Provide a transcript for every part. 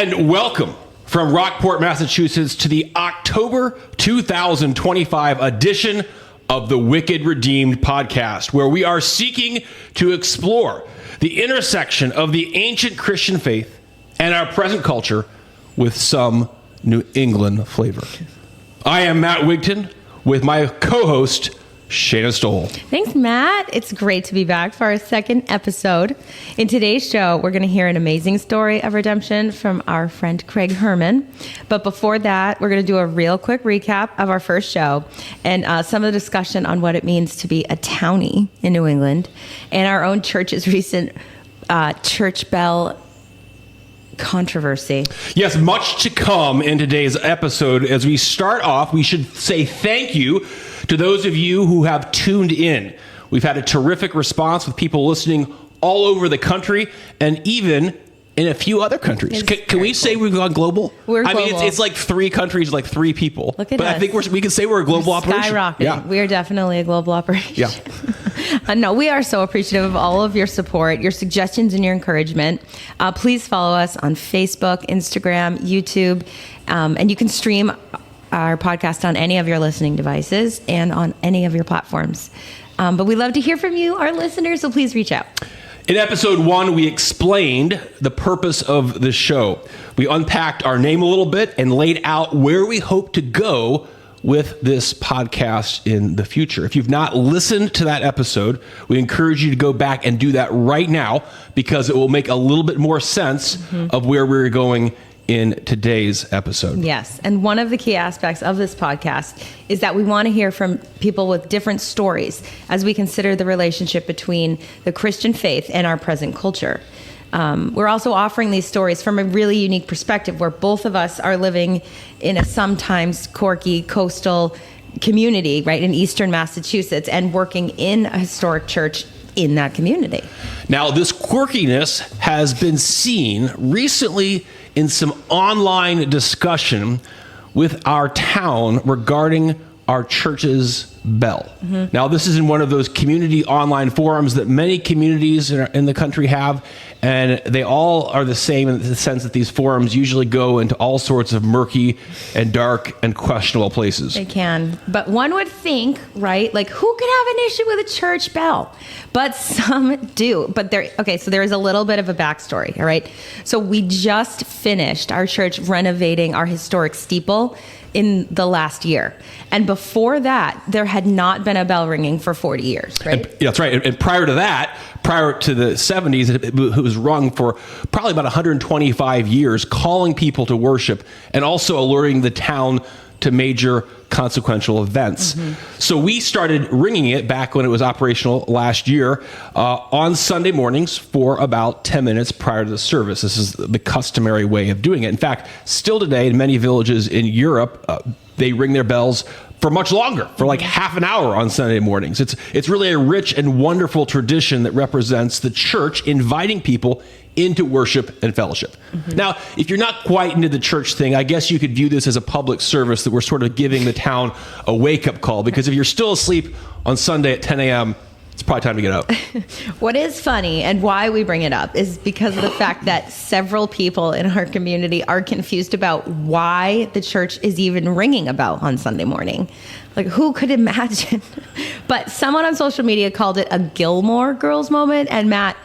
And welcome from Rockport, Massachusetts to the October 2025 edition of the Wicked Redeemed podcast, where we are seeking to explore the intersection of the ancient Christian faith and our present culture with some New England flavor. I am Matt Wigton with my co-host, Shayna Stoll. Thanks, Matt. It's great to be back for our second episode. In today's show, we're going to hear an amazing story of redemption from our friend Craig Hermann. But before that, we're going to do a real quick recap of our first show and some of the discussion on what it means to be a townie in New England and our own church's recent church bell controversy. Yes, much to come in today's episode. As we start off, we should say thank you to those of you who have tuned in. We've had a terrific response with people listening all over the country and even in a few other countries. Can we say we've gone global? We're global. I mean, it's like 3 countries, like 3 people. Look at but us. I think we can say we're a global operation. Skyrocketing. Yeah. We are definitely a global operation. Yeah. No, we are so appreciative of all of your support, your suggestions, and your encouragement. Please follow us on Facebook, Instagram, YouTube, and you can stream our podcast on any of your listening devices and on any of your platforms. But we love to hear from you, our listeners, so please reach out. In episode 1, we explained the purpose of the show. We unpacked our name a little bit and laid out where we hope to go with this podcast in the future. If you've not listened to that episode, we encourage you to go back and do that right now because it will make a little bit more sense of where we're going in today's episode. Yes. And one of the key aspects of this podcast is that we want to hear from people with different stories as we consider the relationship between the Christian faith and our present culture. We're also offering these stories from a really unique perspective where both of us are living in a sometimes quirky coastal community, right, in eastern Massachusetts and working in a historic church in that community. Now, this quirkiness has been seen recently in some online discussion with our town regarding our church's bell. Now, this is in one of those community online forums that many communities in the country have, and they all are the same in the sense that these forums usually go into all sorts of murky and dark and questionable places. They can. But one would think, right, like who could have an issue with a church bell? But some do. But so there is a little bit of a backstory, all right? So we just finished our church renovating our historic steeple in the last year. And before that, there had not been a bell ringing for 40 years, right? Yeah, that's right. And prior to that, prior to the 70s, it was rung for probably about 125 years, calling people to worship and also alerting the town to major consequential events. So we started ringing it back when it was operational last year on Sunday mornings for about 10 minutes prior to the service. This is the customary way of doing it. In fact, still today in many villages in Europe, they ring their bells for much longer, for like half an hour on Sunday mornings. It's really a rich and wonderful tradition that represents the church inviting people into worship and fellowship. Now, if you're not quite into the church thing, I guess you could view this as a public service that we're sort of giving the town a wake-up call, because if you're still asleep on Sunday at 10 a.m., it's probably time to get up. What is funny and why we bring it up is because of the fact that several people in our community are confused about why the church is even ringing a bell on Sunday morning. Like, who could imagine? But someone on social media called it a Gilmore Girls moment. And Matt,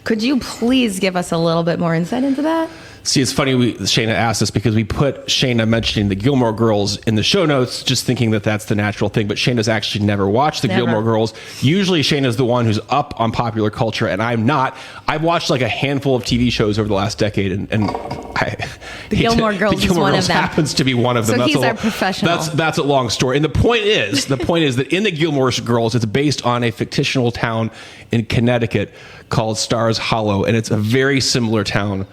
could you please give us a little bit more insight into that? See, it's funny Shayna asked us because we put Shayna mentioning the Gilmore Girls in the show notes, just thinking that that's the natural thing. But Shayna's actually never watched the Gilmore Girls. Usually Shayna's the one who's up on popular culture, and I'm not. I've watched like a handful of TV shows over the last decade, and the Gilmore Girls is one of them. Happens to be one of them. So he's our professional. That's a long story. And the point is that in the Gilmore Girls, it's based on a fictional town in Connecticut called Stars Hollow, and it's a very similar town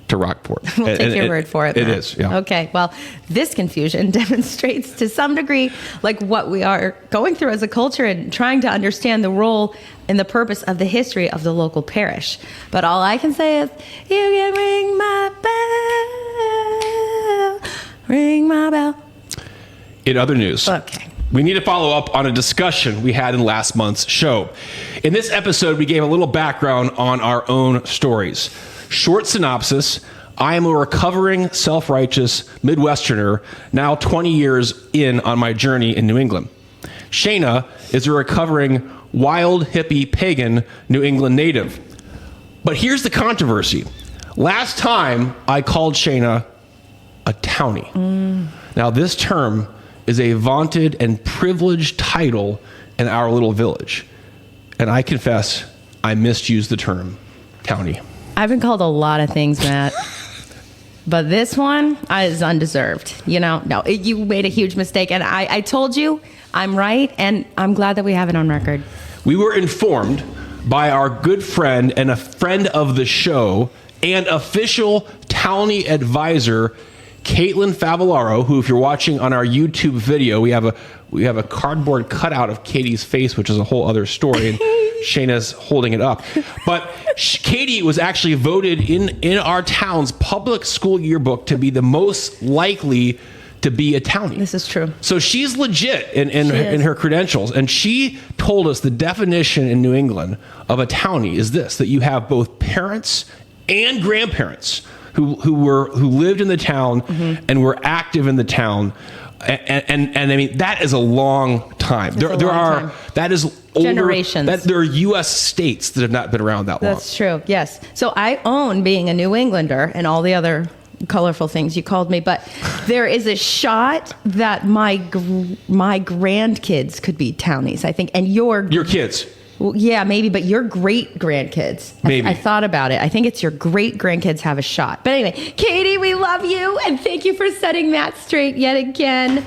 to Rockport. We'll take your word for it, Matt. It is, yeah. Okay, well, this confusion demonstrates to some degree like what we are going through as a culture and trying to understand the role and the purpose of the history of the local parish. But all I can say is, you can ring my bell, ring my bell. In other news. Okay. We need to follow up on a discussion we had in last month's show. In this episode, we gave a little background on our own stories. Short synopsis I am a recovering, self-righteous Midwesterner, now 20 years in on my journey in New England. Shayna is a recovering, wild, hippie, pagan New England native. But here's the controversy. Last time I called Shayna a townie. Now, this term is a vaunted and privileged title in our little village. And I confess, I misused the term townie. I've been called a lot of things, Matt. But this one is undeserved. No, you made a huge mistake. And I told you I'm right. And I'm glad that we have it on record. We were informed by our good friend and a friend of the show and official townie advisor, Caitlin Favillaro, who, if you're watching on our YouTube video, we have a cardboard cutout of Katie's face, which is a whole other story. And Shayna's holding it up. But Katie was actually voted in our town's public school yearbook to be the most likely to be a townie. This is true. So she's legit in her credentials. And she told us the definition in New England of a townie is this, that you have both parents and grandparents who lived in the town and were active in the town. And I mean, that is a long time. That is older, generations. There are U.S. states that have not been around that long. That's true. Yes. So I own being a New Englander and all the other colorful things you called me, but there is a shot that my grandkids could be townies, I think, and your kids. Well, yeah, maybe, but your great grandkids. Maybe. I thought about it. I think it's your great grandkids have a shot. But anyway, Katie, we love you, and thank you for setting that straight yet again.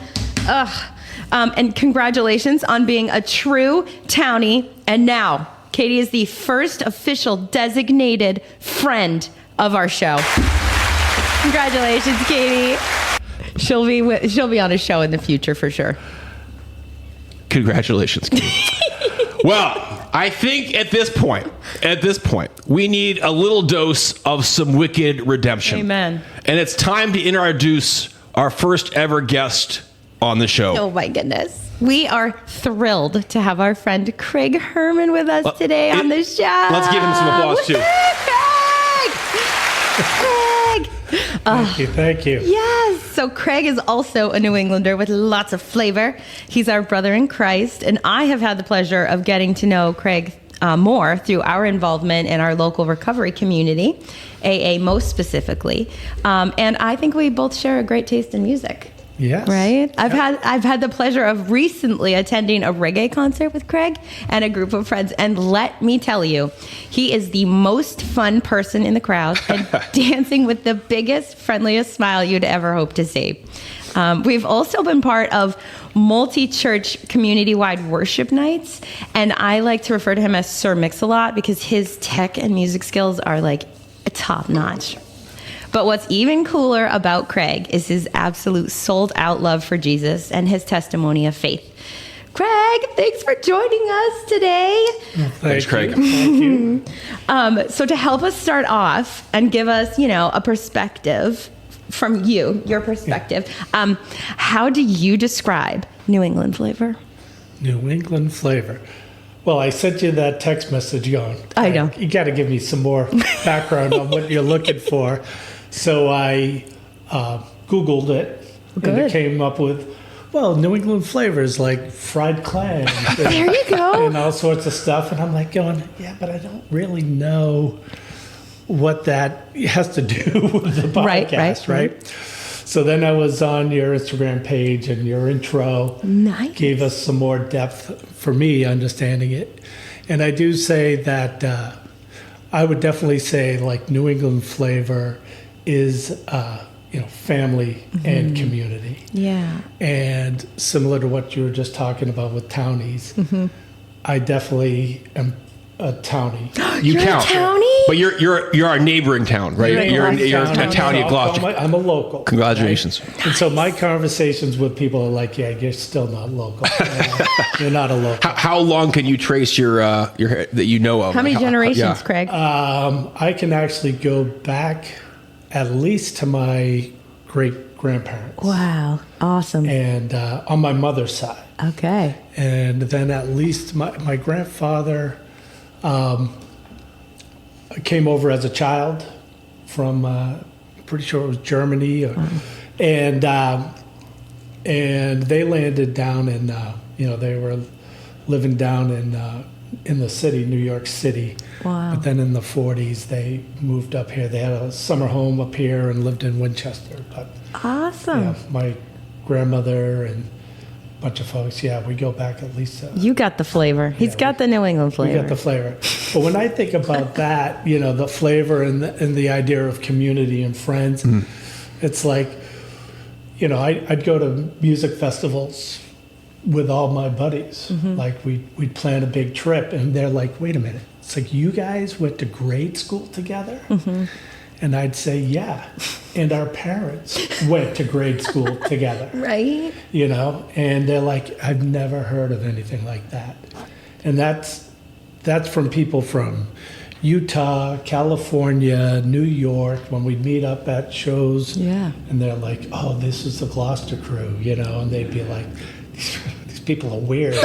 And congratulations on being a true townie. And now, Katie is the first official designated friend of our show. Congratulations, Katie. She'll be on a show in the future for sure. Congratulations, Katie. Well, I think at this point, we need a little dose of some wicked redemption. Amen. And it's time to introduce our first ever guest on the show. Oh my goodness. We are thrilled to have our friend Craig Hermann with us today on the show. Let's give him some applause too. Craig! Thank you. Yes. So Craig is also a New Englander with lots of flavor. He's our brother in Christ, and I have had the pleasure of getting to know Craig more through our involvement in our local recovery community, AA most specifically. And I think we both share a great taste in music. Yes. Right? I've had the pleasure of recently attending a reggae concert with Craig and a group of friends, and let me tell you, he is the most fun person in the crowd and dancing with the biggest, friendliest smile you'd ever hope to see. We've also been part of multi-church community-wide worship nights, and I like to refer to him as Sir Mix-a-Lot because his tech and music skills are like top-notch. But what's even cooler about Craig is his absolute sold-out love for Jesus and his testimony of faith. Craig, thanks for joining us today. Thanks, Craig. Thank you. So to help us start off and give us, a perspective from your perspective, how do you describe New England flavor? New England flavor. Well, I sent you that text message going. I know. You got to give me some more background on what you're looking for. So I Googled it, and it came up with, New England flavors like fried clams. There you go. And all sorts of stuff. And I'm like going, yeah, but I don't really know what that has to do with the podcast, right? So then I was on your Instagram page, and your intro gave us some more depth for me understanding it. And I do say that I would definitely say like New England flavor is family and community. Yeah. And similar to what you were just talking about with townies, I definitely am a townie. You count. A townie? But you're our neighboring town, right? You're a townie of Gloucester. I'm a local. Congratulations. Right? And so my conversations with people are like, yeah, you're still not local. You're not a local. How long can you trace your that you know of? How many generations, Craig? I can actually go back at least to my great-grandparents. Wow. Awesome. And on my mother's side. Okay. And then at least my grandfather came over as a child from pretty sure it was Germany, and they landed down in they were living down in the city, New York City. Wow. But then in the 40s, they moved up here. They had a summer home up here and lived in Winchester. But Awesome. yeah, my grandmother and a bunch of folks, we go back at least. You got the flavor. He's got the New England flavor. We got the flavor. But when I think about that, the flavor and the idea of community and friends, it's like, I'd go to music festivals with all my buddies. Like we'd plan a big trip, and they're like, wait a minute. It's like, you guys went to grade school together? And I'd say, yeah. And our parents went to grade school together. Right. And they're like, I've never heard of anything like that. And that's from people from Utah, California, New York, when we'd meet up at shows. Yeah. And they're like, oh, this is the Gloucester crew, and they'd be like, these people are weird.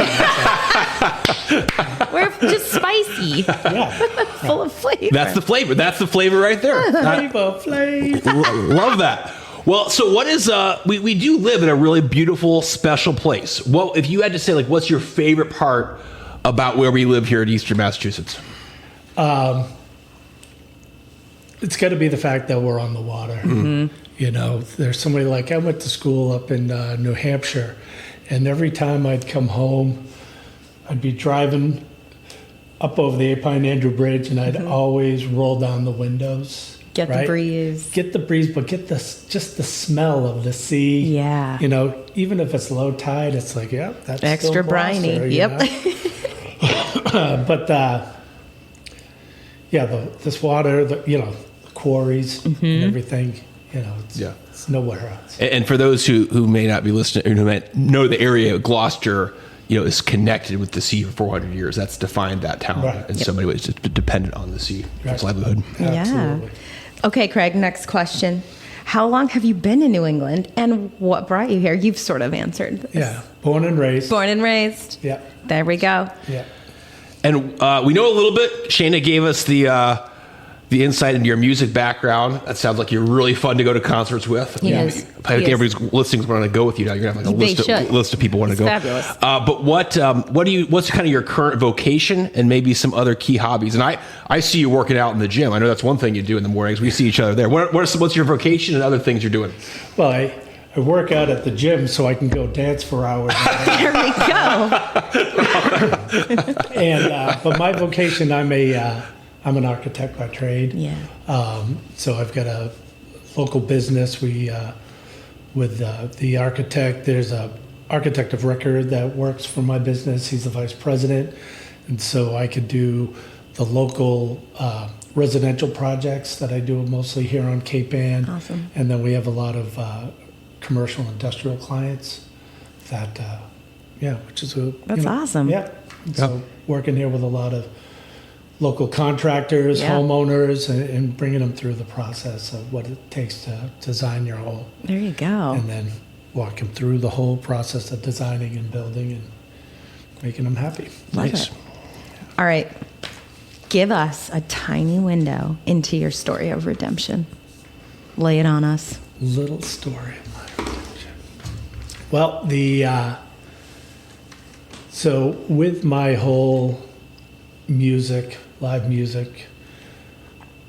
We're just spicy. Full of flavor. That's the flavor. That's the flavor right there. Flavor. Love that. Well, so what is we do live in a really beautiful, special place. Well, if you had to say, like, what's your favorite part about where we live here in Eastern Massachusetts? It's got to be the fact that we're on the water. There's somebody like, I went to school up in New Hampshire, and every time I'd come home, I'd be driving up over the Apine Andrew Bridge, and I'd always roll down the windows. Get the breeze. Get the breeze, but get just the smell of the sea. Yeah. Even if it's low tide, it's like, that's extra still briny. Gloucester, Yep. But this water, the quarries and everything, it's nowhere else. And for those who may not be listening, or who might know the area, Gloucester, is connected with the sea for 400 years. That's defined that town in so many ways. It's dependent on the sea for its livelihood. Absolutely. Okay, Craig, next question. How long have you been in New England, and what brought you here? You've sort of answered this. Yeah, born and raised. Born and raised. Yeah. There we go. Yeah. And we know a little bit. Shayna gave us the insight into your music background. That sounds like you're really fun to go to concerts with. I think everybody's listening is going to go with you now. You're going to have like a list of people want to go. Fabulous. But what's kind of your current vocation and maybe some other key hobbies? And I see you working out in the gym. I know that's one thing you do in the mornings. We see each other there. What's your vocation and other things you're doing? Well, I work out at the gym so I can go dance for hours. There we go. But my vocation, I'm an architect by trade. Yeah. So I've got a local business. With the architect, there's a architect of record that works for my business. He's the vice president. And so I could do the local residential projects that I do mostly here on Cape Ann. Awesome. And then we have a lot of commercial industrial clients that, which is That's awesome. Yeah. So working here with a lot of local contractors, homeowners, and bringing them through the process of what it takes to design your home. There you go. And then walk them through the whole process of designing and building and making them happy. Nice. All right. Give us a tiny window into your story of redemption. Lay it on us. Little story of my redemption. Well, so with my whole live music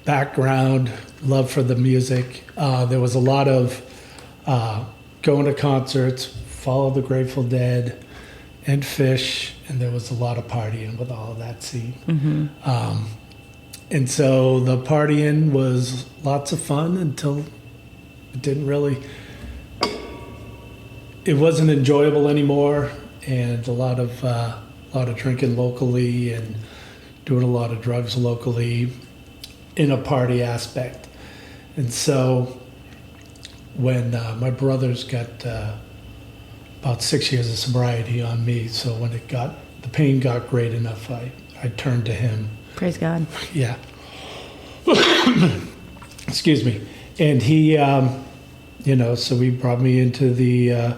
background, love for the music, there was a lot of going to concerts, follow the Grateful Dead, and Fish, and there was a lot of partying with all of that scene. And so the partying was lots of fun until it wasn't enjoyable anymore, and a lot of drinking locally and doing a lot of drugs locally in a party aspect. And so when my brothers got about 6 years of sobriety on me, so when the pain got great enough, I turned to him. Praise God. Yeah. Excuse me. And he, so he brought me into the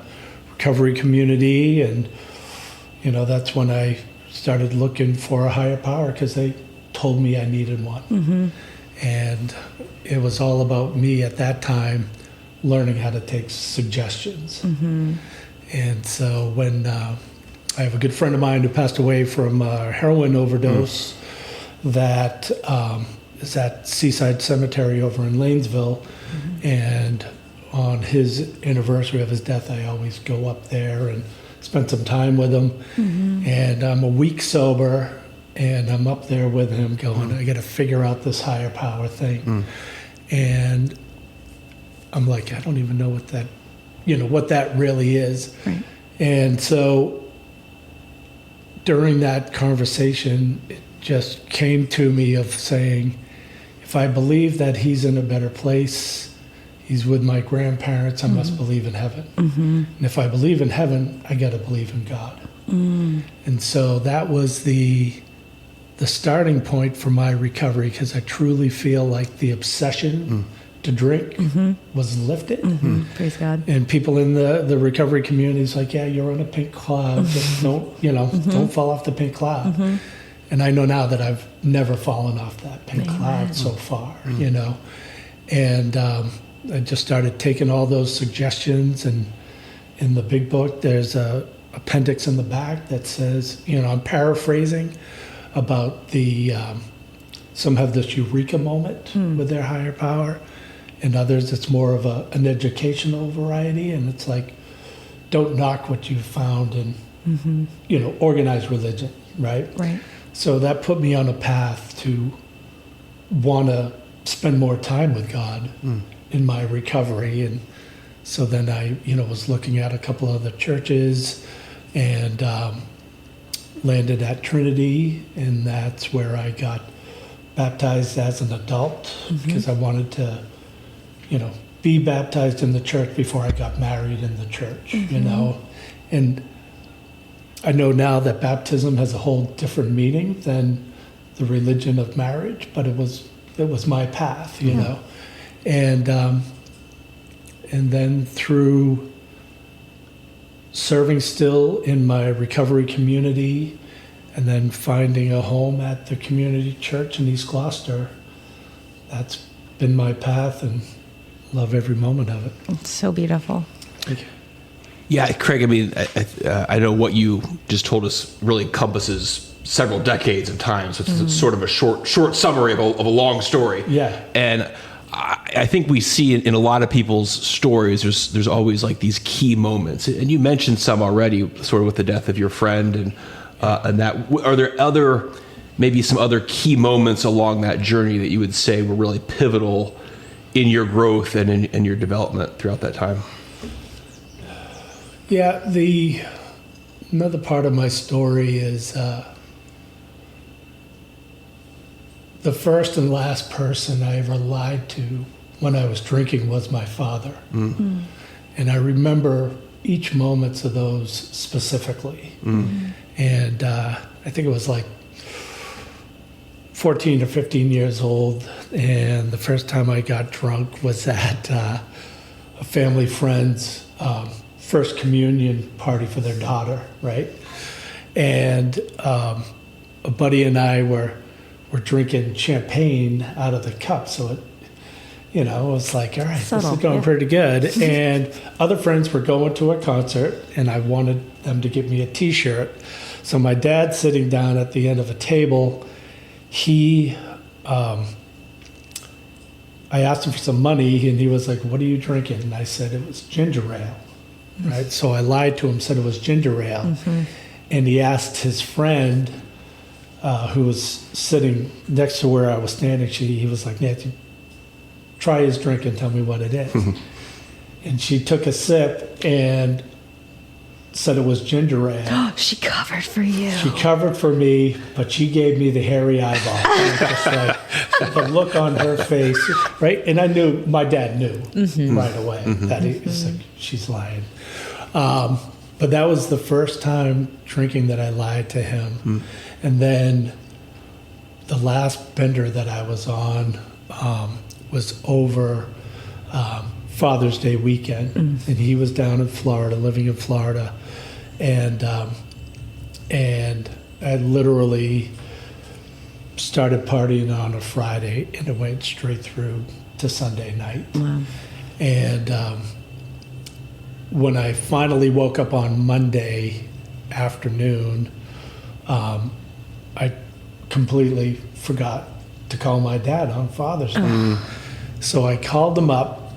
recovery community, and, that's when I started looking for a higher power, because they told me I needed one. And it was all about me at that time learning how to take suggestions. And so when I have a good friend of mine who passed away from a heroin overdose that is at Seaside Cemetery over in Lanesville. And on his anniversary of his death, I always go up there and spend some time with him. And I'm a week sober, and I'm up there with him going, I got to figure out this higher power thing. And I'm like, I don't even know what that, what that really is. Right. And so during that conversation, it just came to me of saying, if I believe that he's in a better place, he's with my grandparents, I must believe in heaven. And if I believe in heaven, I got to believe in God. And so that was the starting point for my recovery, because I truly feel like the obsession to drink was lifted. Praise God. And people in the recovery community is like, yeah, you're on a pink cloud. Just don't, don't fall off the pink cloud. And I know now that I've never fallen off that pink cloud so far, And I just started taking all those suggestions. And in the big book, there's a appendix in the back that says, I'm paraphrasing about some have this eureka moment with their higher power, and others it's more of an educational variety. And it's like, don't knock what you found in, organized religion, right? Right. So that put me on a path to want to spend more time with God in my recovery. And so then I, was looking at a couple other churches and landed at Trinity, and that's where I got baptized as an adult, because I wanted to, be baptized in the church before I got married in the church, And I know now that baptism has a whole different meaning than the religion of marriage, but it was my path, know. And then through serving still in my recovery community, and then finding a home at the community church in East Gloucester, that's been my path, and love every moment of it. It's so beautiful. Thank you. Yeah, Craig, I mean, I know what you just told us really encompasses several decades of time. So it's sort of a short summary of a long story. Yeah. And I think we see in a lot of people's stories, there's always like these key moments. And you mentioned some already, sort of with the death of your friend. And that, are there maybe some other key moments along that journey that you would say were really pivotal in your growth and in your development throughout that time? Yeah, another part of my story is the first and last person I ever lied to when I was drinking was my father. And I remember each moments of those specifically. And I think it was like 14 or 15 years old, and the first time I got drunk was at a family friend's first communion party for their daughter, right? And a buddy and I were drinking champagne out of the cup, so it was like, all right, Subtle, this is going pretty good. And other friends were going to a concert, and I wanted them to give me a T-shirt. So my dad's sitting down at the end of a table. I asked him for some money, and he was like, "What are you drinking?" And I said it was ginger ale, right? So I lied to him, said it was ginger ale. And he asked his friend, who was sitting next to where I was standing, he was like, "Nancy, try his drink and tell me what it is." And she took a sip and said it was ginger ale. She covered for you. She covered for me, but she gave me the hairy eyeball. Just like the look on her face, right? And I knew, my dad knew right away that he was like, she's lying. But that was the first time drinking that I lied to him. And then the last bender that I was on was over Father's Day weekend. And he was down in Florida, living in Florida. And I literally started partying on a Friday, and it went straight through to Sunday night. Wow. And when I finally woke up on Monday afternoon, I completely forgot to call my dad on Father's Day. So I called him up,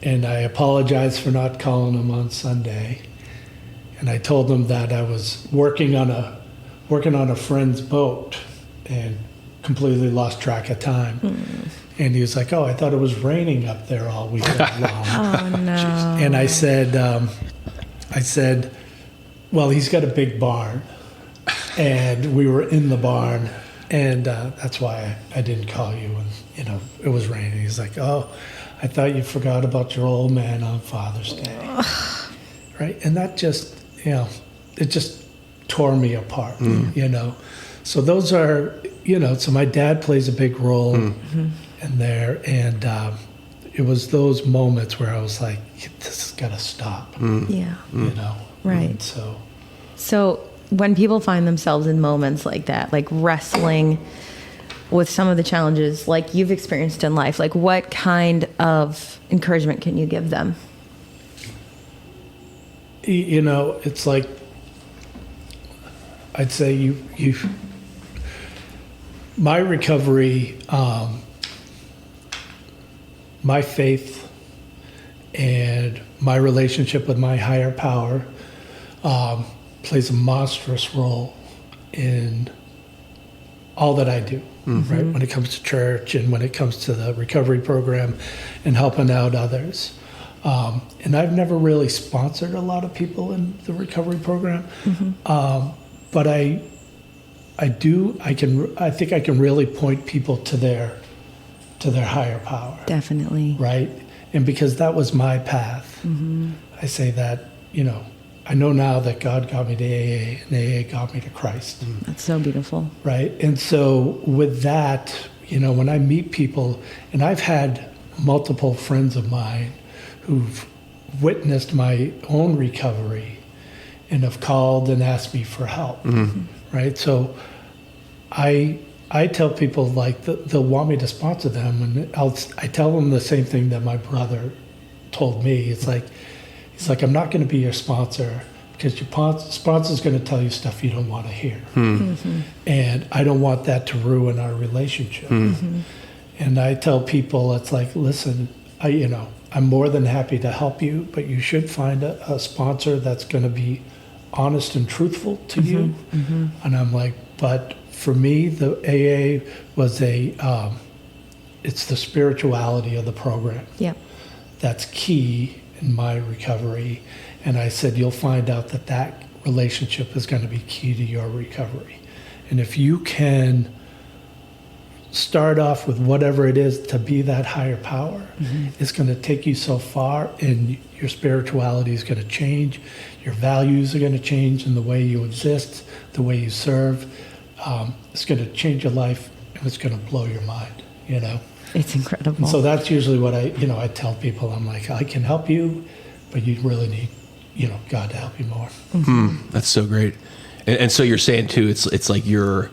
and I apologized for not calling him on Sunday. And I told him that I was working on a friend's boat and completely lost track of time. And he was like, "Oh, I thought it was raining up there all weekend long." Oh no. And I said, "Well, he's got a big barn, and we were in the barn, and that's why I didn't call you when it was raining." He's like, "Oh, I thought you forgot about your old man on Father's Day." Right? And that just, it just tore me apart. So those are, so my dad plays a big role in there, and it was those moments where I was like, "This has got to stop." Yeah. Right. So when people find themselves in moments like that, like wrestling with some of the challenges like you've experienced in life, like what kind of encouragement can you give them? It's like, I'd say my recovery, my faith, and my relationship with my higher power plays a monstrous role in all that I do, right? When it comes to church and when it comes to the recovery program and helping out others. And I've never really sponsored a lot of people in the recovery program, but I think I can really point people to their higher power. Definitely. Right? And because that was my path, I say that, I know now that God got me to AA and AA got me to Christ. That's so beautiful. Right? And so with that, when I meet people, and I've had multiple friends of mine who've witnessed my own recovery and have called and asked me for help. Right? So I tell people, like, they'll want me to sponsor them, and I tell them the same thing that my brother told me. He's like, "I'm not going to be your sponsor because your sponsor's going to tell you stuff you don't want to hear. And I don't want that to ruin our relationship." And I tell people, it's like, "Listen, I'm more than happy to help you, but you should find a sponsor that's going to be honest and truthful to you." And I'm like, "But for me, the AA was it's the spirituality of the program. Yeah. That's key in my recovery." And I said, "You'll find out that relationship is going to be key to your recovery. And if you can start off with whatever it is to be that higher power, it's going to take you so far, and your spirituality is going to change. Your values are going to change in the way you exist, the way you serve. It's going to change your life, and it's going to blow your mind, It's incredible. And so that's usually what I tell people. I'm like, "I can help you, but you really need, God to help you more." That's so great. And so you're saying too, it's like your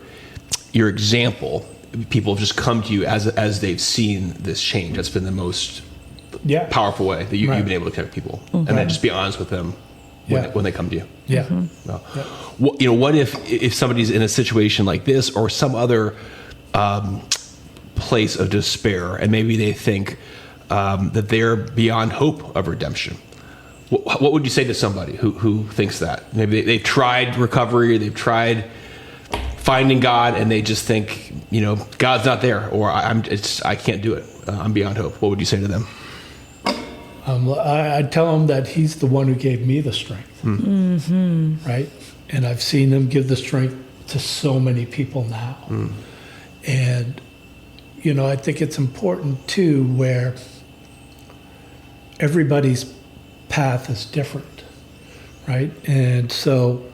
example. People have just come to you as they've seen this change. That's been the most powerful way that you've been able to connect people, and then just be honest with them when they come to you. Yeah. Well, what if somebody's in a situation like this or some other place of despair, and maybe they think that they're beyond hope of redemption? What would you say to somebody who thinks that? Maybe they've tried recovery, they've tried finding God, and they just think, God's not there, or I can't do it. I'm beyond hope. What would you say to them? I tell them that He's the one who gave me the strength, right? And I've seen Him give the strength to so many people now. And, I think it's important too, where everybody's path is different, right? And so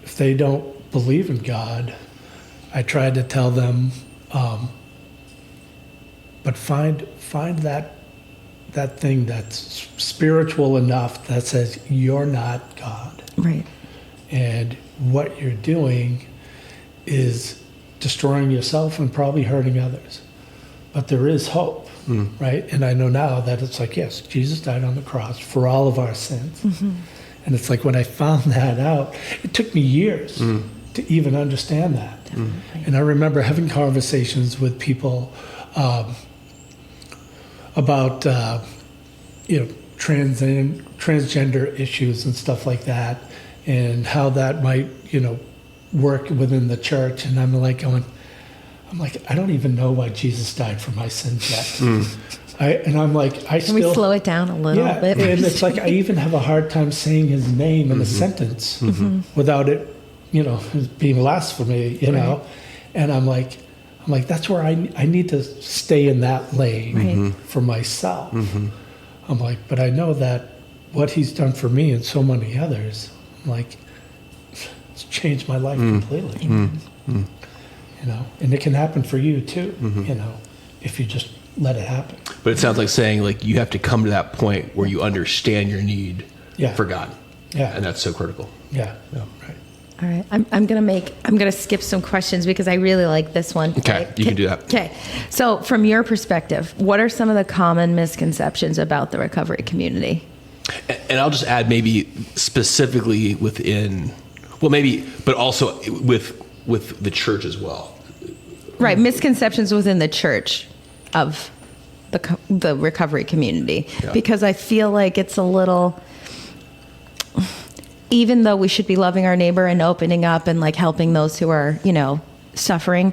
if they don't believe in God, I try to tell them, but find that thing that's spiritual enough that says you're not God. Right. And what you're doing is destroying yourself and probably hurting others. But there is hope, right? And I know now that it's like, yes, Jesus died on the cross for all of our sins. And it's like when I found that out, it took me years to even understand that. And I remember having conversations with people about, transgender issues and stuff like that, and how that might, work within the church. And I'm like, I don't even know why Jesus died for my sins yet. Can we slow it down a little bit? And it's like I even have a hard time saying his name in a sentence without it, being blasphemy, know. And I'm like, that's where I need to stay in that lane for myself. I'm like, but I know that what he's done for me and so many others, I'm like, it's changed my life completely. And it can happen for you too, if you just let it happen. But it sounds like saying, like, you have to come to that point where you understand your need for God. Yeah. And that's so critical. Yeah. Right. All right, I'm gonna skip some questions because I really like this one. Okay, you can do that. Okay, so from your perspective, what are some of the common misconceptions about the recovery community? And I'll just add, maybe specifically within, but also with the church as well. Right, misconceptions within the church of the recovery community, because I feel like it's a little. Even though we should be loving our neighbor and opening up and like helping those who are, suffering,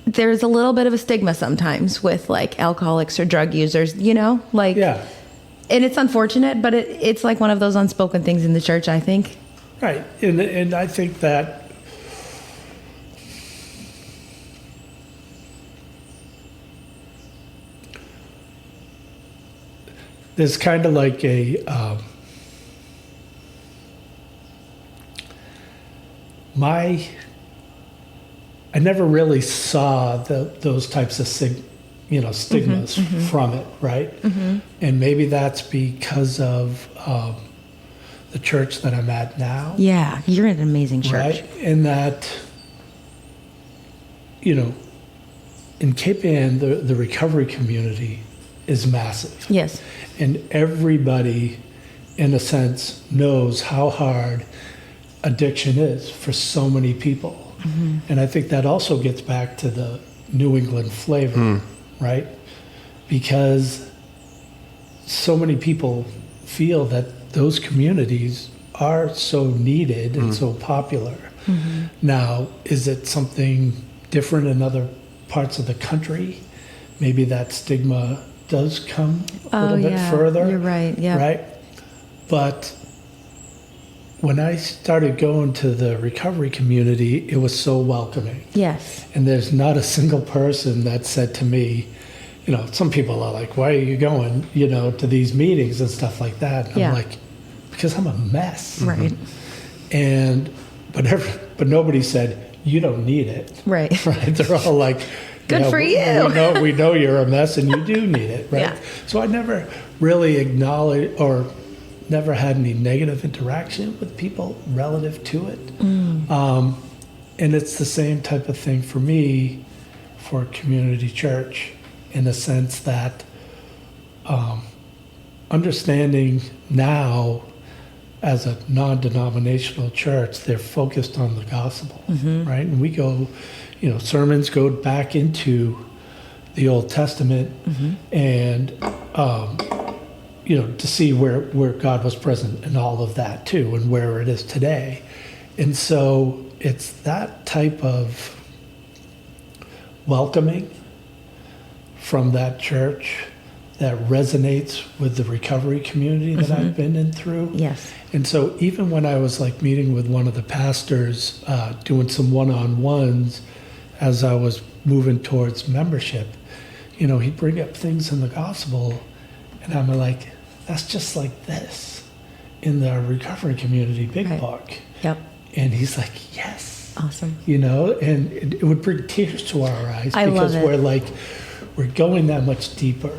there's a little bit of a stigma sometimes with like alcoholics or drug users, and it's unfortunate, but it's like one of those unspoken things in the church, I think. Right. And I think that there's kind of like I never really saw those types of stigmas from it, right? And maybe that's because of the church that I'm at now. Yeah, you're in an amazing church. Right? And that, in Cape Ann, the recovery community is massive. Yes. And everybody, in a sense, knows how hard addiction is for so many people. And I think that also gets back to the New England flavor, right? Because so many people feel that those communities are so needed and so popular. Now, is it something different in other parts of the country? Maybe that stigma does come a little bit further. You're right, yeah. Right? But when I started going to the recovery community, it was so welcoming. Yes. And there's not a single person that said to me, some people are like, why are you going, to these meetings and stuff like that? And I'm like, because I'm a mess. Right. But nobody said, you don't need it. Right. Right. They're all like, good for you. We know you're a mess and you do need it. Right. Yeah. So I never really acknowledged or never had any negative interaction with people relative to it. And it's the same type of thing for me for community church, in the sense that understanding now as a non-denominational church, they're focused on the gospel, right? And we go, sermons go back into the Old Testament and to see where God was present and all of that too, and where it is today. And so it's that type of welcoming from that church that resonates with the recovery community that I've been in through. Yes. And so even when I was like meeting with one of the pastors, doing some one-on-ones as I was moving towards membership, he'd bring up things in the gospel, and I'm like, that's just like this in the recovery community big book. Yep. And he's like, yes. Awesome. And it would bring tears to our eyes because we're going that much deeper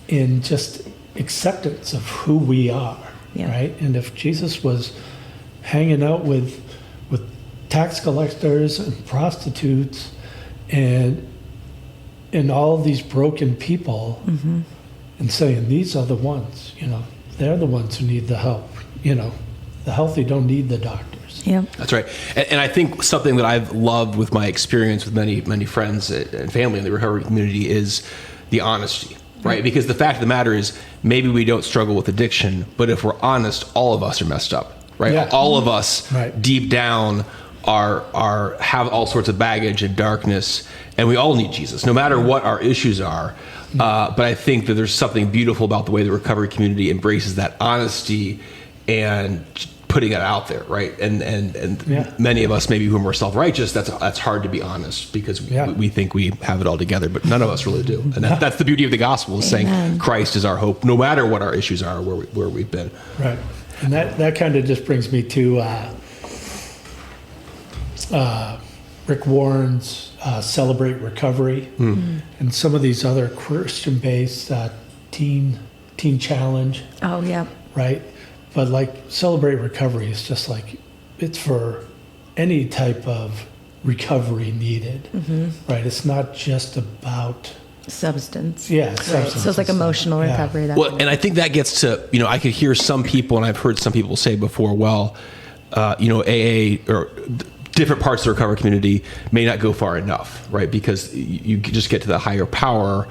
in just acceptance of who we are, right? And if Jesus was hanging out with tax collectors and prostitutes and all of these broken people, and saying these are the ones, they're the ones who need the help. The healthy don't need the doctors. Yeah, that's right. And I think something that I've loved with my experience with many friends and family in the recovery community is the honesty, right? Because the fact of the matter is, maybe we don't struggle with addiction, but if we're honest, all of us are messed up, right? Yeah. All of us Right. deep down are have all sorts of baggage and darkness, and we all need Jesus, no matter what our issues are. But I think that there's something beautiful about the way the recovery community embraces that honesty and putting it out there, right? And Yeah. many of us, maybe who are self-righteous, that's hard to be honest because we think we have it all together, but none of us really do. And that's the beauty of the gospel, is saying Christ is our hope, no matter what our issues are, where we've been. Right. And that kind of just brings me to Rick Warren's Celebrate Recovery, and some of these other Christian-based teen challenge, oh yeah, right? But like Celebrate Recovery is just like, it's for any type of recovery needed, right? It's not just about substance. substance So it's like and emotional stuff. recovery. That Well, and I think that gets to, I could hear some people, and I've heard some people say before, well, AA or different parts of the recovery community may not go far enough, right? Because you just get to the higher power,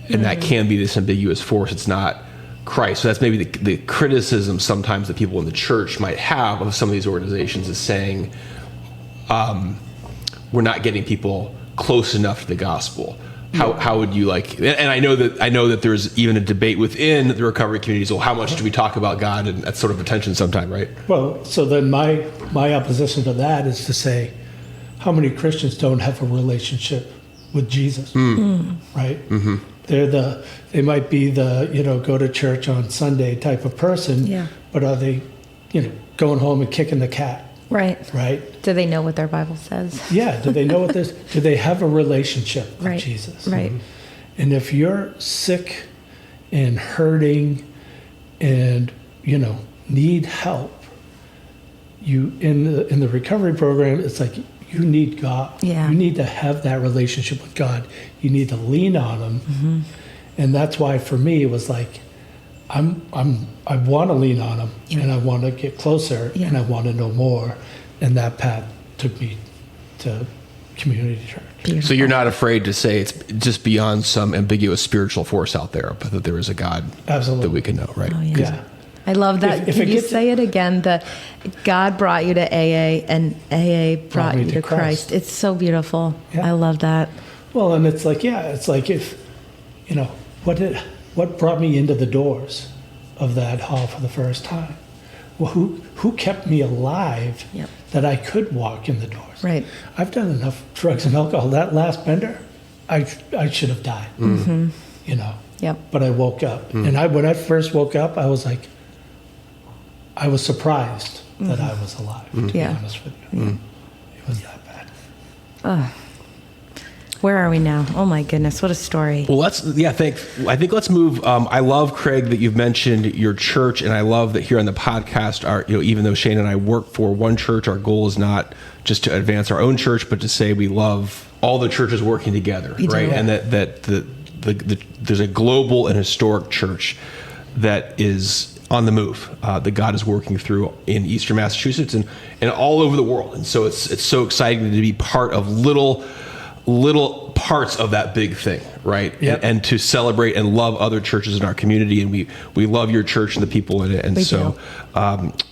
and that can be this ambiguous force. It's not Christ. So that's maybe the criticism sometimes that people in the church might have of some of these organizations, is saying we're not getting people close enough to the gospel. How would you like? And I know that there's even a debate within the recovery communities. Well, how much do we talk about God? And that's sort of a tension sometimes, right? Well, so then my opposition to that is to say, how many Christians don't have a relationship with Jesus, right? Mm-hmm. They might be the go to church on Sunday type of person, but are they going home and kicking the cat? Right. Do they know what their Bible says? Yeah. Do they know what this? Do they have a relationship with Jesus? Right. And if you're sick and hurting and need help, you in the recovery program, it's like you need God. Yeah. You need to have that relationship with God. You need to lean on Him, and that's why for me it was like, I want to lean on Him, and I want to get closer, and I want to know more, and that path took me to community church. Beautiful. So you're not afraid to say it's just beyond some ambiguous spiritual force out there, but that there is a God Absolutely. that we can know, right? Oh, yeah. Yeah. I love that. If Can it you gets- say it again? The God brought you to AA, and AA brought you to Christ. It's so beautiful. Yeah. I love that. Well, and it's like if what brought me into the doors of that hall for the first time? Well, who kept me alive that I could walk in the doors? Right. I've done enough drugs and alcohol. That last bender, I should have died. Yep. But I woke up, and when I first woke up, I was like, I was surprised that I was alive. To be honest with you, it was that bad. Where are we now? Oh my goodness, what a story. Well, I think let's move. I love, Craig, that you've mentioned your church, and I love that here on the podcast, even though Shane and I work for one church, our goal is not just to advance our own church, but to say we love all the churches working together, right? And that there's a global and historic church that is on the move, that God is working through in Eastern Massachusetts and all over the world. And so it's so exciting to be part of little parts of that big thing, right? Yep. And to celebrate and love other churches in our community. And we love your church and the people in it. And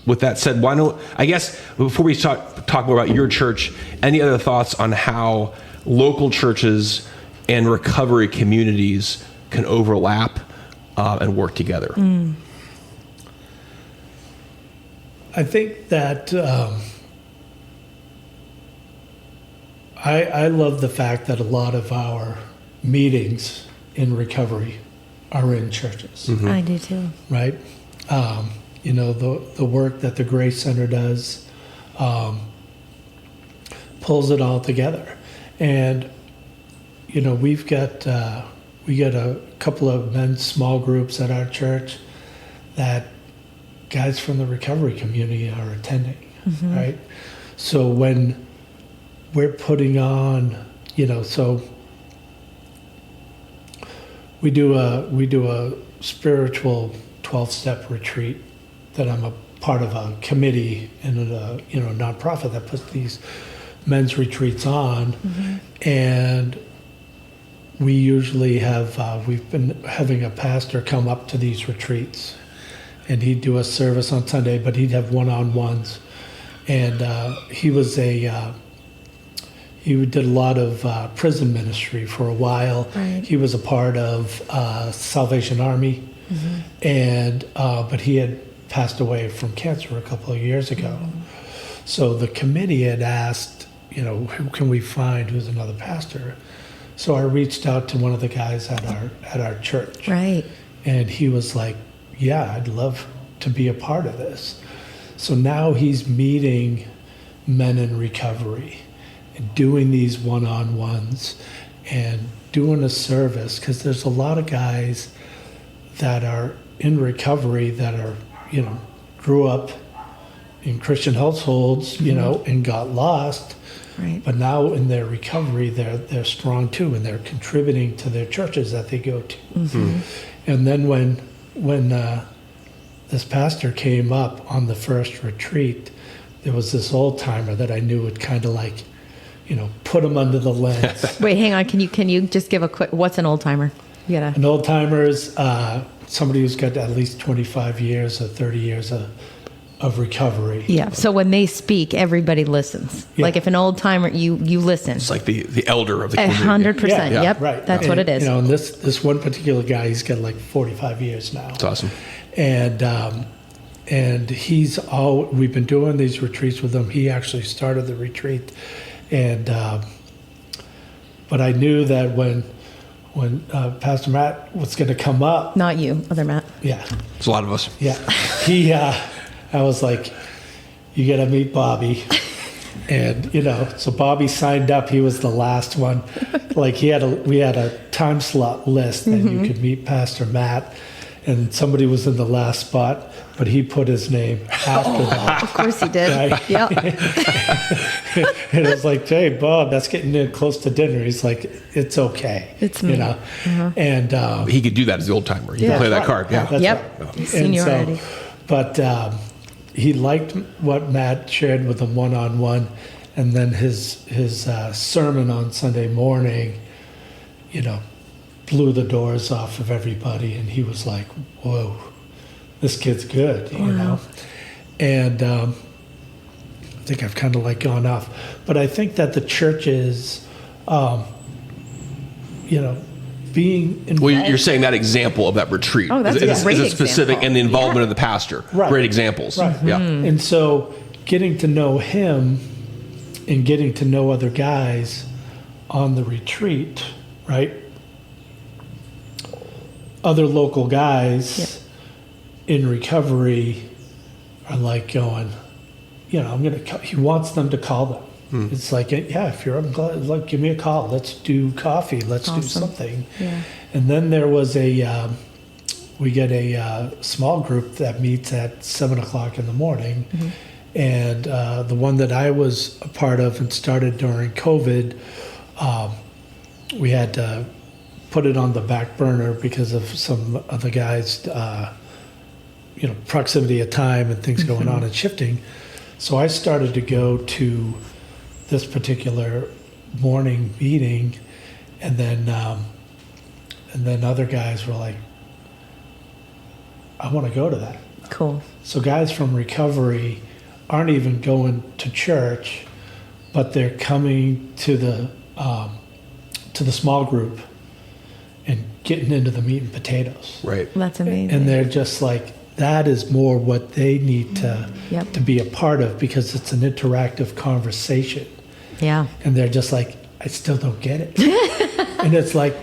with that said, why don't, I guess, before we talk more about your church, any other thoughts on how local churches and recovery communities can overlap and work together? I think that I love the fact that a lot of our meetings in recovery are in churches, I do too. right? The work that the Grace Center does pulls it all together, and we got a couple of men's small groups at our church that guys from the recovery community are attending, right? So when we're putting on, so we do a spiritual 12-step retreat that I'm a part of a committee in a nonprofit that puts these men's retreats on, and we usually have we've been having a pastor come up to these retreats, and he'd do a service on Sunday, but he'd have one-on-ones, and he did a lot of prison ministry for a while. Right. He was a part of Salvation Army, and but he had passed away from cancer a couple of years ago. So the committee had asked, who can we find who's another pastor? So I reached out to one of the guys at our church, Right. and he was like, "Yeah, I'd love to be a part of this." So now he's meeting men in recovery and doing these one-on-ones and doing a service, because there's a lot of guys that are in recovery that are, grew up in Christian households, and got lost. Right. But now in their recovery, they're strong too, and they're contributing to their churches that they go to. And then when this pastor came up on the first retreat, there was this old timer that I knew would kind of like, put him under the lens. Wait, hang on. Can you just give a quick? What's an old timer? You gotta. An old timer is somebody who's got at least 25 years or 30 years of recovery. Yeah. So when they speak, everybody listens. Yeah. Like if an old timer, you listen. It's like the elder of the community. 100%. Yeah, Yep. right. That's what it is. And this one particular guy, he's got like 45 years now. That's awesome. And we've been doing these retreats with him. He actually started the retreat, and but I knew that when Pastor Matt was going to come up, Not you, other Matt. yeah, There's a lot of us. yeah, I was like, you got to meet Bobby. And so Bobby signed up. He was the last one. Like we had a time slot list, and you could meet Pastor Matt, and somebody was in the last spot, but he put his name after that. Of course he did. Right. Yep. And it was like, "Hey, Bob, that's getting in close to dinner." He's like, "It's okay." It's me. And He could do that as the old timer. He Yeah. can play that right. card. Yeah. That's Yep. right. He's And seniority. but he liked what Matt shared with him one-on-one, and then his sermon on Sunday morning, blew the doors off of everybody, and he was like, "Whoa, this kid's good," And I think I've kind of like gone off, but I think that the churches, being involved. Well, you're saying that example of that retreat Oh, that's a is great a specific, example. and the involvement of the pastor. Right. Great examples. Right. Yeah. And so getting to know him and getting to know other guys on the retreat, right? Other local guys in recovery are like going, he wants them to call them. It's like, yeah, if you're like, give me a call. Let's do coffee. Let's do Awesome. something. Yeah. And then there was we get a small group that meets at 7:00 in the morning. And the one that I was a part of and started during COVID, we had to put it on the back burner because of some of the guys, proximity of time and things going on and shifting. So I started to go to this particular morning meeting, and then other guys were like, I want to go to that. Cool. So guys from recovery aren't even going to church, but they're coming to the small group and getting into the meat and potatoes. Right. That's amazing. And they're just like, that is more what they need to Yep. to be a part of, because it's an interactive conversation. Yeah. And they're just like, I still don't get it. And it's like,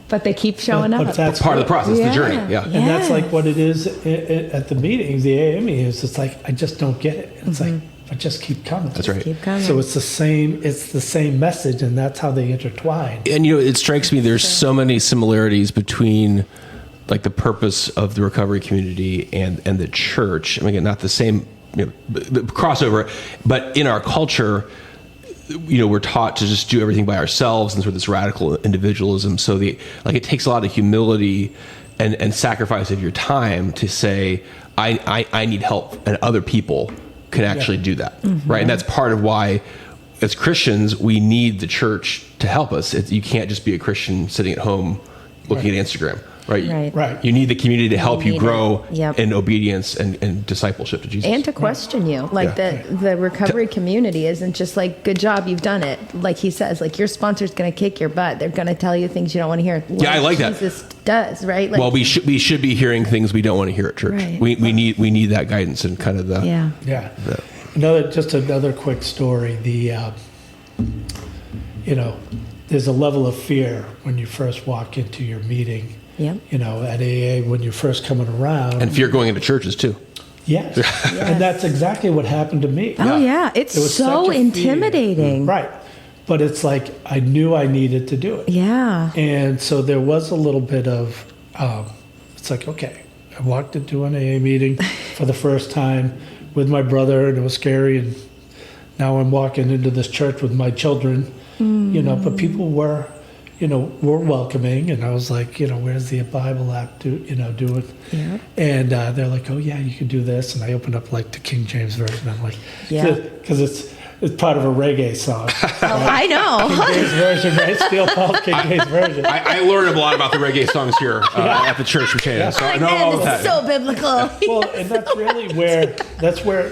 But they keep showing but up. that's Part of the process, Yeah. the journey. Yeah. And that's like Yes. what it is at the meetings, the AA meetings. It's like, I just don't get it. It's like, but just keep coming. That's right. Keep coming. So it's the same message, and that's how they intertwine. And it strikes me there's so many similarities between like the purpose of the recovery community and the church. I mean, again, not the same the crossover. But in our culture, we're taught to just do everything by ourselves and sort of this radical individualism. So it takes a lot of humility and sacrifice of your time to say, I need help, and other people can actually do that, right? And that's part of why, as Christians, we need the church to help us. You can't just be a Christian sitting at home looking at Instagram, right? Right. You need the community to help you grow Yep. in obedience and discipleship to Jesus. And to question you. Like the recovery community isn't just like, good job, you've done it. Like he says, like your sponsor's going to kick your butt. They're going to tell you things you don't want to hear. Yeah, I like that. Jesus does, right? Like, Well, we should be hearing things we don't want to hear at church. Right. We need that guidance and kind of the yeah. Another quick story. There's a level of fear when you first walk into your meeting. Yep. At AA, when you're first coming around. And fear going into churches too. Yes. And that's exactly what happened to me. Oh yeah, it's It was so such a intimidating. Right. But it's like I knew I needed to do it. Yeah. And so there was a little bit of, it's like, okay, I walked into an AA meeting for the first time with my brother, and it was scary. And now I'm walking into this church with my children, but people were welcoming. And I was like, where's the Bible app doing? Yeah. And they're like, oh yeah, you can do this. And I opened up like the King James Version. I'm like, because it's part of a reggae song. I know. King James Version, right? Steel Pulse, King James Version. I learned a lot about the reggae songs here at the church, Michaela. So I know all of This is that. so biblical. Well, and that's really where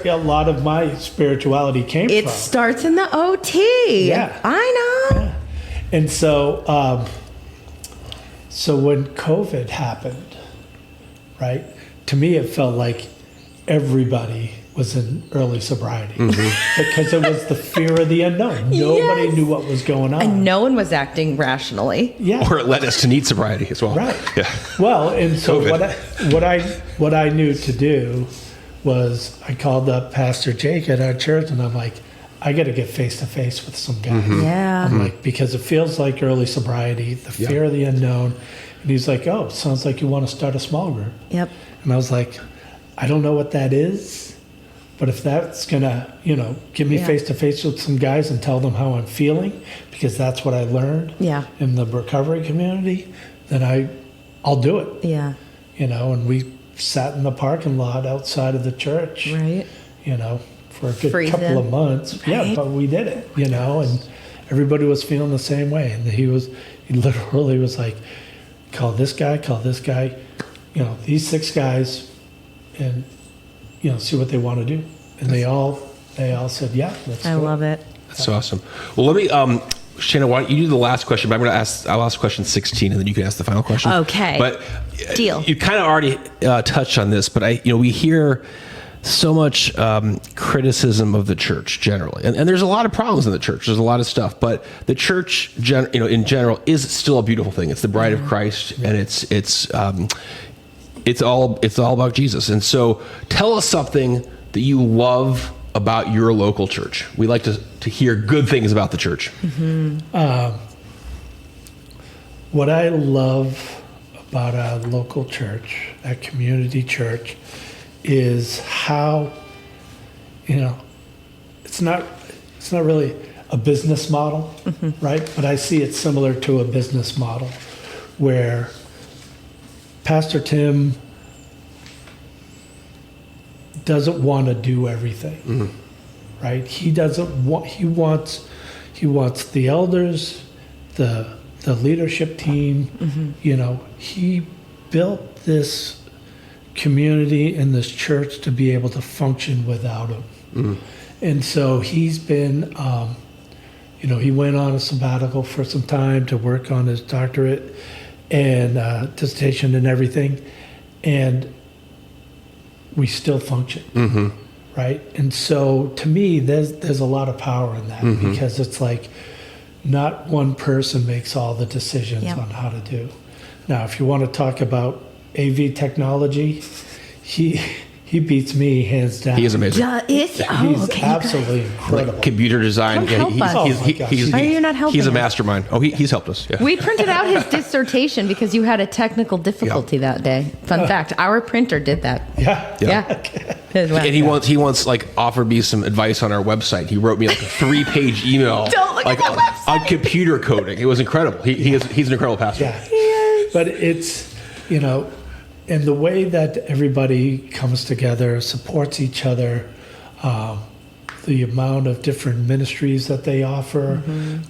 a lot of my spirituality came It from. starts in the OT. Yeah. I know. Yeah. And so, so when COVID happened, right? To me, it felt like everybody was in early sobriety because it was the fear of the unknown. Nobody Yes. knew what was going on. And no one was acting rationally. Yeah. Or it led us to need sobriety as well. Right. Yeah. Well, and so COVID. what I knew to do was I called up Pastor Jake at our church, and I'm like, I got to get face to face with some guys. Yeah. I'm like, because it feels like early sobriety, the fear of the unknown. And he's like, oh, sounds like you want to start a small group. Yep. And I was like, I don't know what that is, but if that's gonna, give me face to face with some guys and tell them how I'm feeling, because that's what I learned in the recovery community, then I'll do it. Yeah. And we sat in the parking lot outside of the church. Right. For a good Freezing. couple of months. Right. Yeah, but we did it, and everybody was feeling the same way. And he literally was like, call this guy, these 6 guys, and, see what they want to do. And they all said, yeah, let's do it. I love it. That's awesome. Well, let me, Shanna, why don't you do the last question? But I'll ask question 16, and then you can ask the final question. Okay. But Deal. You kind of already touched on this, but we hear so much criticism of the church generally, and there's a lot of problems in the church. There's a lot of stuff, but the church, in general, is still a beautiful thing. It's the bride of Christ, and it's all about Jesus. And so, tell us something that you love about your local church. We like to hear good things about the church. What I love about our local church, that community church, is how, it's not really a business model, right? But I see it similar to a business model where Pastor Tim doesn't want to do everything, right? He wants the elders, the leadership team, he built this community in this church to be able to function without him. And so he's been, he went on a sabbatical for some time to work on his doctorate and dissertation and everything. And we still function, right? And so to me, there's a lot of power in that because it's like not one person makes all the decisions on how to do. Now, if you want to talk about AV technology, he he beats me hands down. He is amazing. He's absolutely incredible. Like computer design. Come help us. Why are you not helping He's a us? mastermind. Oh, he's helped us. Yeah. We printed out his dissertation because you had a technical difficulty that day. Fun fact, our printer did that. Yeah. And he once like offered me some advice on our website. He wrote me like a 3-page email Don't look like at that website. on computer coding. It was incredible. He's an incredible pastor. Yeah. But it's, and the way that everybody comes together, supports each other, the amount of different ministries that they offer,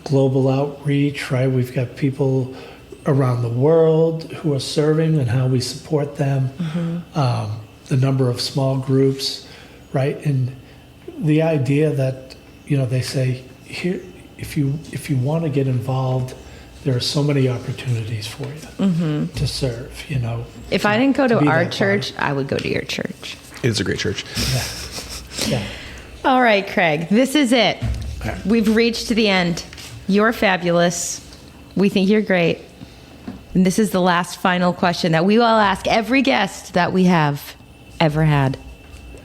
global outreach, right? We've got people around the world who are serving and how we support them, the number of small groups, right? And the idea that, they say, here, if you want to get involved, there are so many opportunities for you to serve, If I didn't go to our that church, I would go to your church. It's a great church. Yeah. All right, Craig, this is it. Okay. We've reached the end. You're fabulous. We think you're great. And this is the last final question that we will ask every guest that we have ever had.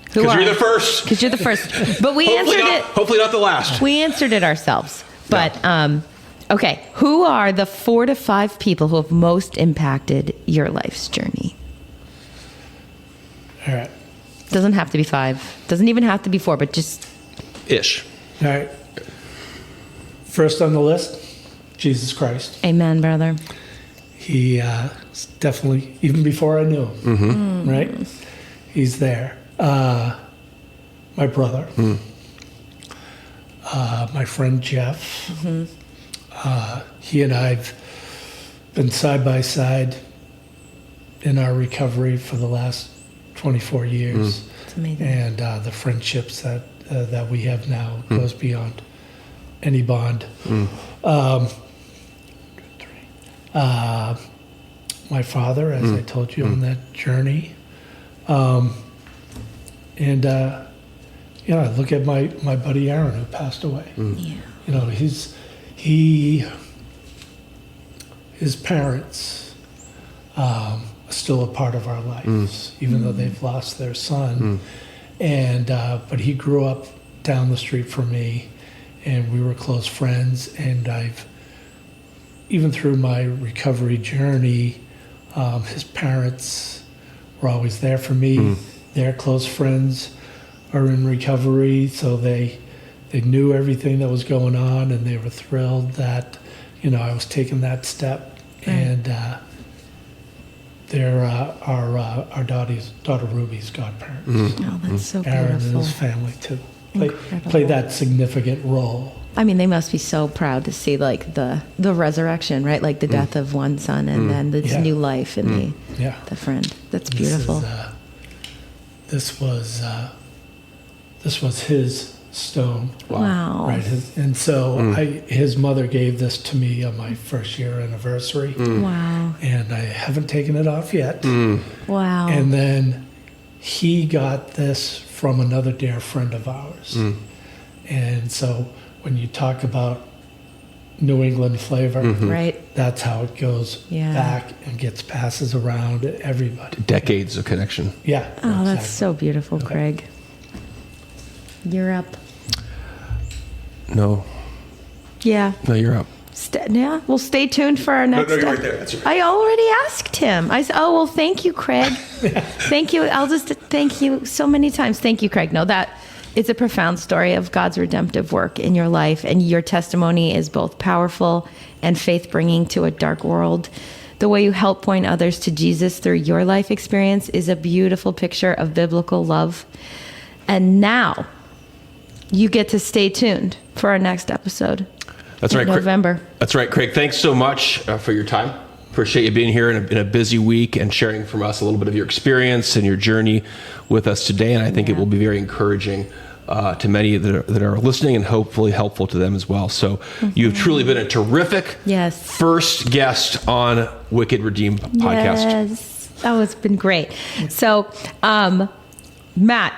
Because you're the first. Because you're the first. But we answered it. Hopefully not the last. We answered it ourselves. But, okay, who are the 4 to 5 people who have most impacted your life's journey? All right. Doesn't have to be 5. Doesn't even have to be 4, but just... Ish. All right. First on the list, Jesus Christ. Amen, brother. He definitely, even before I knew him, right? He's there. My brother. My friend Jeff. He and I've been side by side in our recovery for the last 24 years. It's amazing. And the friendships that we have now goes beyond any bond. My father, as I told you, on that journey. I look at my buddy Aaron, who passed away. Yeah. His parents are still a part of our lives, even though they've lost their son. But he grew up down the street from me, and we were close friends. And even through my recovery journey, his parents were always there for me. Their close friends are in recovery, so they knew everything that was going on, and they were thrilled that I was taking that step. And they're our daughter Ruby's godparents. Oh, that's so Aaron and beautiful. his family too Incredible. play that significant role. I mean, they must be so proud to see like the resurrection, right? Like the death of one son and then this new life in the friend. That's beautiful. This was his stone. Wow. Right. His mother gave this to me on my first year anniversary. Wow. And I haven't taken it off yet. Wow. And then he got this from another dear friend of ours. And so when you talk about New England flavor, Right. that's how it goes back and passes around to everybody. Decades of connection. Yeah. Oh, that's exactly. so beautiful, Okay. Craig. You're up. No, Yeah. you're up. Yeah. Well, stay tuned for our next. you're right there. That's right. I already asked him. I said, "Oh, well, thank you, Craig. Thank you. I'll just thank you so many times. Thank you, Craig. No, that it's a profound story of God's redemptive work in your life, and your testimony is both powerful and faith-bringing to a dark world. The way you help point others to Jesus through your life experience is a beautiful picture of biblical love. And now, you get to stay tuned for our next episode. That's in right, November. That's right, Craig. Thanks so much for your time. Appreciate you being here in a busy week and sharing from us a little bit of your experience and your journey with us today. And I think it will be very encouraging to many that are listening, and hopefully helpful to them as well. So you've truly been a terrific first guest on Wicked Redeemed podcast. Yes. Oh, it's been great. So, Matt,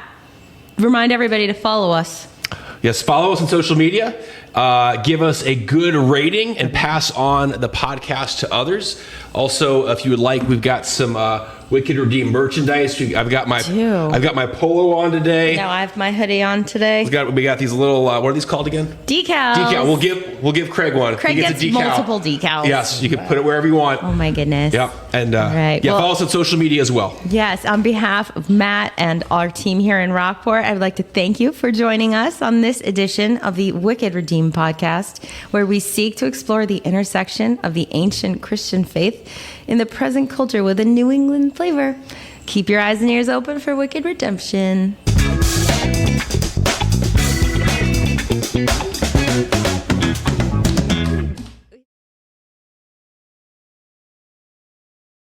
remind everybody to follow us. Yes, follow us on social media. Give us a good rating and pass on the podcast to others. Also, if you would like, we've got some Wicked Redeemed merchandise. I've got my polo on today. Now I have my hoodie on today. We got these little what are these called again? Decals. We'll give Craig one. Craig he gets a decal. multiple decals. Yes, you can put it wherever you want. Oh my goodness. Yep. And right. follow us on social media as well. Yes, on behalf of Matt and our team here in Rockport, I would like to thank you for joining us on this edition of the Wicked Redeemed podcast, where we seek to explore the intersection of the ancient Christian faith in the present culture with a New England flavor. Keep your eyes and ears open for Wicked Redemption.